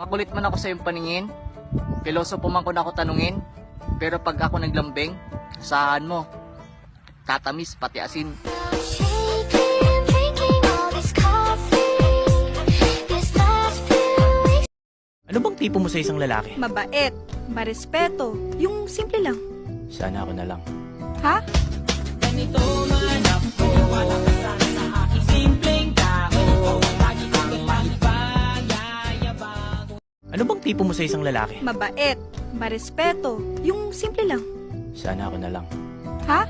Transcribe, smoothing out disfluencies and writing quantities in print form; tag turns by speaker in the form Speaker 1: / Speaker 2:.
Speaker 1: Makulit man ako sa iyong paningin, pilosopo man ko na ako tanungin, pero pag ako naglambing, asahan mo, tatamis pati asin.
Speaker 2: Shaking, drinking all this coffee. This last few weeks.
Speaker 3: Ano bang tipo mo sa isang lalaki?
Speaker 4: Mabait, marespeto, yung simple lang.
Speaker 3: Sana ako na lang.
Speaker 4: Ha?
Speaker 3: Ano bang tipo mo sa isang lalaki?
Speaker 4: Mabait, marespeto, yung simple lang.
Speaker 3: Sana ako na lang.
Speaker 4: Ha?